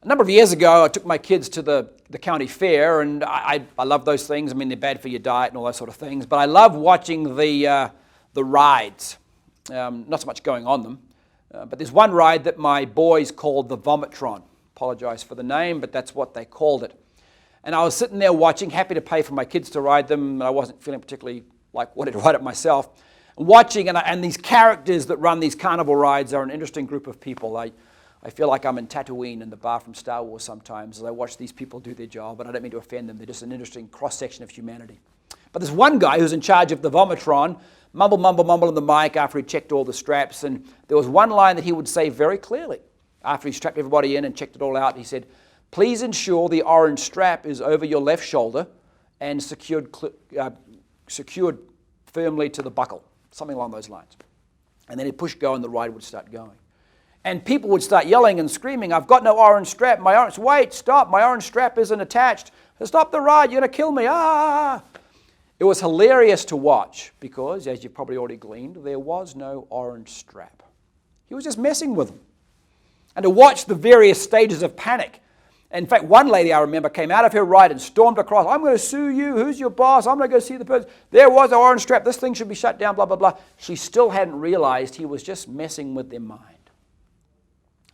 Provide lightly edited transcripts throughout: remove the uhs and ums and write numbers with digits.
A number of years ago, I took my kids to the county fair, and I love those things. I mean, they're bad for your diet and all those sort of things, but I love watching the rides. Not so much going on them, but there's one ride that my boys called the Vomitron. Apologize for the name, but that's what they called it. And I was sitting there watching, happy to pay for my kids to ride them, and I wasn't feeling particularly like wanting to ride it myself. Watching, and these characters that run these carnival rides are an interesting group of people. I feel like I'm in Tatooine in the bar from Star Wars sometimes as I watch these people do their job, and I don't mean to offend them. They're just an interesting cross-section of humanity. But there's one guy who's in charge of the Vomitron, mumble on the mic after he checked all the straps, and there was one line that he would say very clearly after he strapped everybody in and checked it all out. He said, "Please ensure the orange strap is over your left shoulder and secured firmly to the buckle," something along those lines. And then he'd push go and the ride would start going. And people would start yelling and screaming, "I've got no orange strap, wait, stop, my orange strap isn't attached. Stop the ride, you're going to kill me, ah!" It was hilarious to watch because, as you probably already gleaned, there was no orange strap. He was just messing with them. And to watch the various stages of panic. In fact, one lady I remember came out of her ride and stormed across. "I'm going to sue you. Who's your boss? I'm going to go see the person. There was an orange strap. This thing should be shut down, blah, blah, blah." She still hadn't realized he was just messing with their mind.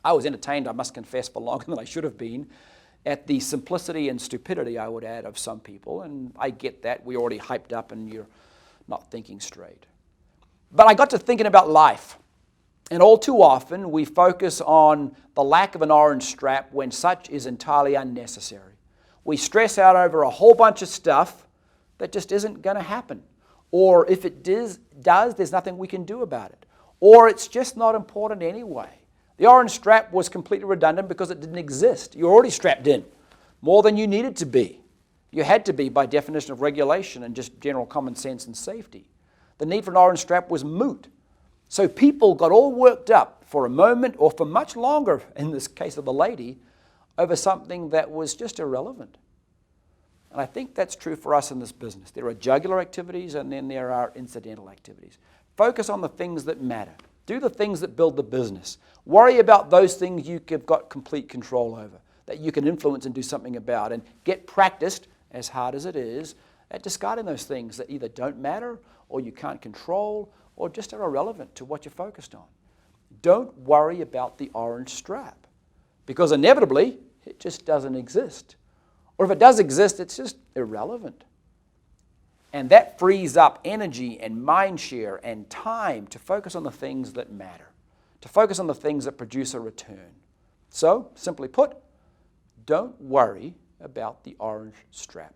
I was entertained, I must confess, for longer than I should have been at the simplicity and stupidity, I would add, of some people. And I get that. We're already hyped up and you're not thinking straight. But I got to thinking about life. And all too often, we focus on the lack of an orange strap when such is entirely unnecessary. We stress out over a whole bunch of stuff that just isn't going to happen. Or if it does, there's nothing we can do about it. Or it's just not important anyway. The orange strap was completely redundant because it didn't exist. You're already strapped in, more than you needed to be. You had to be by definition of regulation and just general common sense and safety. The need for an orange strap was moot. So people got all worked up for a moment or for much longer, in this case of the lady, over something that was just irrelevant. And I think that's true for us in this business. There are jugular activities and then there are incidental activities. Focus on the things that matter. Do the things that build the business. Worry about those things you've got complete control over, that you can influence and do something about, and get practiced, as hard as it is, at discarding those things that either don't matter or you can't control or just are irrelevant to what you're focused on. Don't worry about the orange strap because inevitably it just doesn't exist. Or if it does exist, it's just irrelevant. And that frees up energy and mind share and time to focus on the things that matter, to focus on the things that produce a return. So, simply put, don't worry about the orange strap.